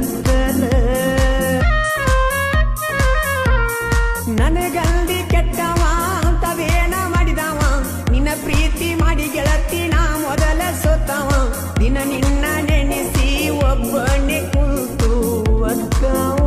ಒತ್ತಲ ನನಗಲ್ಲಿ ಕೆಟ್ಟವ ಅಂತವೇನ ಮಾಡಿದವ ನಿನ್ನ ಪ್ರೀತಿ ಮಾಡಿ ಗೆಳತಿ ನಾ ಮೊದಲ ಸೋತವ ದಿನ ನಿನ್ನ ನೆನೆಸಿ ಒಬ್ಬನೇ ಕೂತು ಒಕ್ಕವ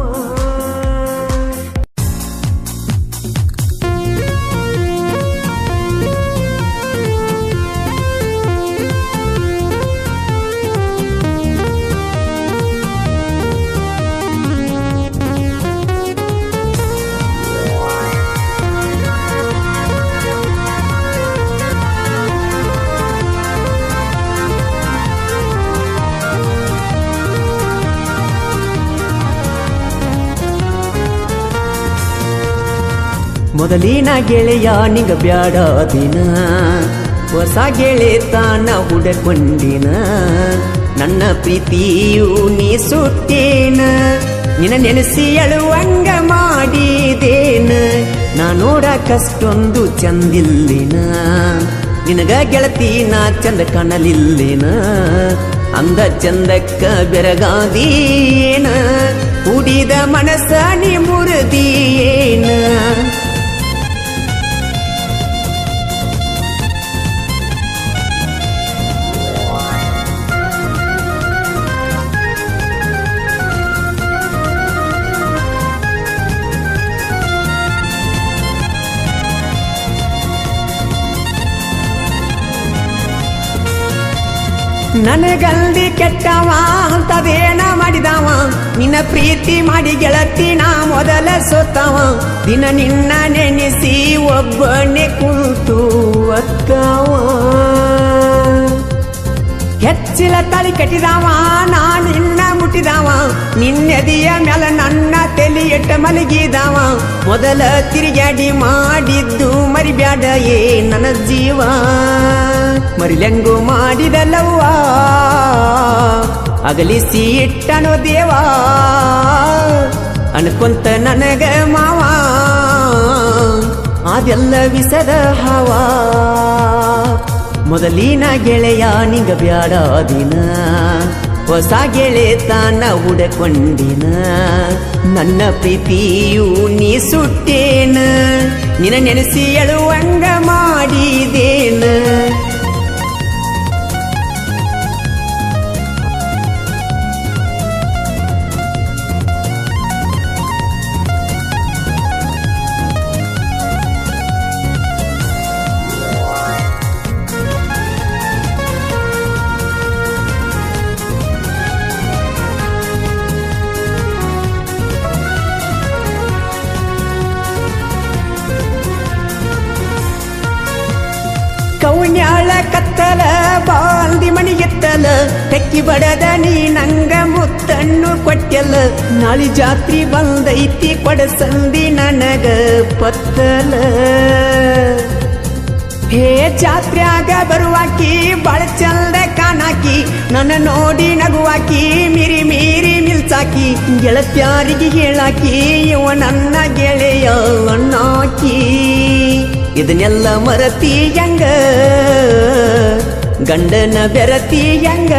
ಮೊದಲಿನ ಗೆಳೆಯ ನಿಂಗ ಬ್ಯಾಡ ದಿನ ಹೊಸ ಗೆಳೆತನ ಹುಡಕೊಂಡಿನ ನನ್ನ ಪ್ರೀತಿಯು ನೀ ಸುಟ್ಟೇನ ನಿನ್ನ ನೆನೆಸಿ ಅಳುವಂಗ ಮಾಡಿದೇನ ನಾ ನೋಡಕಷ್ಟೊಂದು ಚಂದಿಲ್ಲಿನ ನಿನಗ ಗೆಳತಿ ನಾ ಚಂದ ಕಾಣಲಿಲ್ಲಿನ ಅಂದ ಚಂದಕ್ಕ ಬೆರಗಾದೀನ ಕುಡಿದ ಮನಸ್ಸ ನೀ ಮುರಿದಿಯೇನ ನನಗಲ್ಲಿ ಕೆಟ್ಟವ ಅಂತದೇನ ಮಾಡಿದವ ನಿನ್ನ ಪ್ರೀತಿ ಮಾಡಿ ಗೆಳತಿ ನಾ ಮೊದಲ ಸೋತವ ದಿನ ನಿನ್ನ ನೆನೆಸಿ ಒಬ್ಬನೇ ಕೂತು ಒಕ್ಕವ ಹೆಚ್ಚಿಲ ತಳಿ ಕಟ್ಟಿದವ ನಾ ನಿನ್ನ ಮುಟ್ಟಿದವ ನಿನ್ನೆದಿಯ ಮೇಲೆ ನನ್ನ ತಲೆ ಎಟ್ಟ ಮಲಗಿದವ ಮೊದಲ ತಿರುಗಾಡಿ ಮಾಡಿದ್ದು ಮರಿಬ್ಯಾಡ ಏ ನನ್ನ ಜೀವ ಮರಿಲೆಂಗು ಮಾಡಿದಲ್ಲವ್ವ ಅಗಲಿಸಿ ಇಟ್ಟನೋ ದೇವಾ ಅನ್ಕೊಂತ ನನಗ ಮಾವ ಅದೆಲ್ಲ ವಿಸದ ಹವ ಮೊದಲಿನ ಗೆಳೆಯ ನಿಂಗ ಬ್ಯಾಡ ದಿನ ಹೊಸ ಗೆಳೆತನ ಹುಡಕೊಂಡಿನ ನನ್ನ ಪ್ರೀತಿಯು ನೀ ಸುಟ್ಟೇನ ನಿನ್ನ ನೆನೆಸಿ ಅಳುವಂಗ ಮಾಡಿದೇನ ಕೌನ್ಯಾಳ ಕತ್ತಲ ಬಾಲ್ದಿ ಮಣಿಗೆತ್ತಲ ತೆಕ್ಕಿ ಬಡದ ನೀ ನಂಗ ಮುತ್ತನ್ನು ಕೊಟ್ಟೆಲ್ಲ ನಾಳಿ ಜಾತ್ರಿ ಬಂದೈತಿ ಕೊಡಸಂದಿ ನನಗ ಪತ್ತಲ ಹೇ ಜಾತ್ರ್ಯಾಗ ಬರುವಾಕಿ ಬಾಳ ಚಂದ ಕಾಣಾಕಿ ನನ್ನ ನೋಡಿ ನಗುವಾಕಿ ಮೀರಿ ಮೀರಿ ನಿಲ್ಸಾಕಿ ಗೆಳತ್ಯಾರಿಗೆ ಹೇಳಾಕಿ ಇವ ನನ್ನ ಗೆಳೆಯ ಅಣ್ಣಾಕಿ ಇದನ್ನೆಲ್ಲ ಮರತಿ ಹೆಂಗ ಗಂಡನ ಬೆರತಿ ಹೆಂಗ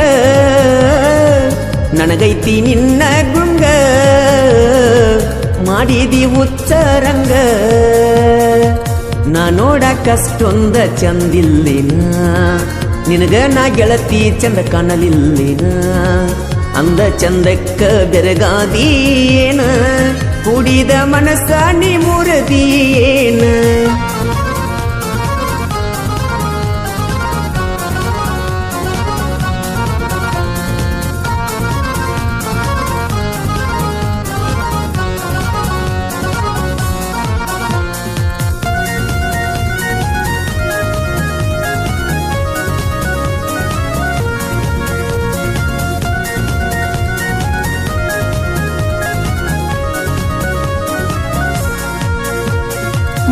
ನನಗೈತಿ ನಿನ್ನ ಗುಂಗ ಮಾಡಿದಿ ಉಚ್ಚರಂಗ ನಾ ನೋಡಕಷ್ಟೊಂದ ಚಂದಿಲ್ಲಿನ ನಿನಗ ನಾ ಗೆಳತಿ ಚಂದ ಕಾಣಲಿಲ್ಲಿನ ಅಂದ ಚಂದಕ್ಕ ಬೆರಗಾದೀನ ಕುಡಿದ ಮನಸ್ಸ ನೀ ಮುರಿದಿಯೇನ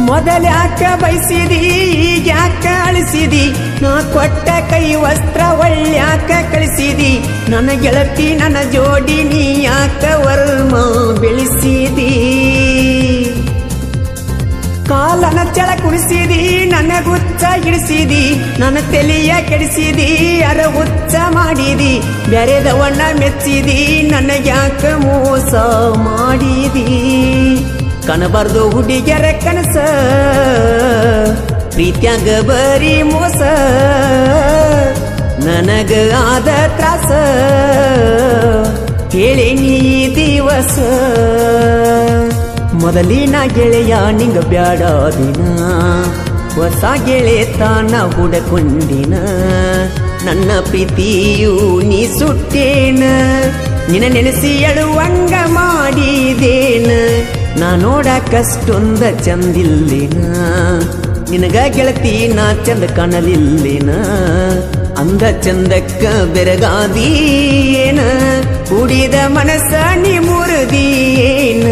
ಮೊದಲ್ಯಾಕ ಬಯಸಿದಿ ಈಗ್ಯಾಕ ಅಳಿಸಿದಿ ನಾ ಕೊಟ್ಟ ಕೈ ವಸ್ತ್ರ ಒಳ್ಳ್ಯಾಕ ಕಳಿಸಿದಿ ನನ್ನ ಗೆಳತಿ ನನ್ನ ಜೋಡಿ ನೀ ಯಾಕ ವರ್ಮ ಬೆಳೆಸಿದಿ ಕಾಲನ ಗೊಂಚಳ ಕುಣಿಸಿದಿ ನನ್ನ ಗುಚ್ಚ ಹಿಡಿಸಿದಿ ನನ್ನ ತಲೆಯ ಕೆಡಿಸಿದಿ ಅರ ಹುಚ್ಚ ಮಾಡಿದಿ ಬೆರೆದವಣ್ಣ ಮೆಚ್ಚಿದಿ ನನಗ್ಯಾಕ ಮೋಸ ಮಾಡಿದಿ ಕನಬಾರ್ದು ಹುಡುಗ್ಯರ ಕನಸ ಪ್ರೀತ್ಯಾಗ ಬರೀ ಮೋಸ ನನಗ ಆದ ತ್ರಾಸ ಹೇಳಿ ನೀ ದಿವಸ ಮೊದಲಿನ ಗೆಳೆಯ ನಿಂಗ ಬ್ಯಾಡ ದಿನ ಹೊಸ ಗೆಳೆತನ ಹುಡಕೊಂಡಿನ ನನ್ನ ಪ್ರೀತಿಯು ನೀ ಸುಟ್ಟೇನ ನಿನ್ನ ನೆನೆಸಿ ಎಳುವಂಗ ಮಾಡಿದೇನ ನಾ ನೋಡಕಷ್ಟೊಂದ ಚಂದಿಲ್ಲಿನ ನಿನಗ ಗೆಳತಿ ನಾ ಚಂದ ಕಾಣಲಿಲ್ಲಿನ ಅಂದ ಚಂದಕ್ಕ ಬೆರಗಾದೀನ ಕುಡಿದ ಮನಸ್ಸ ನೀ ಮುರಿದೀನ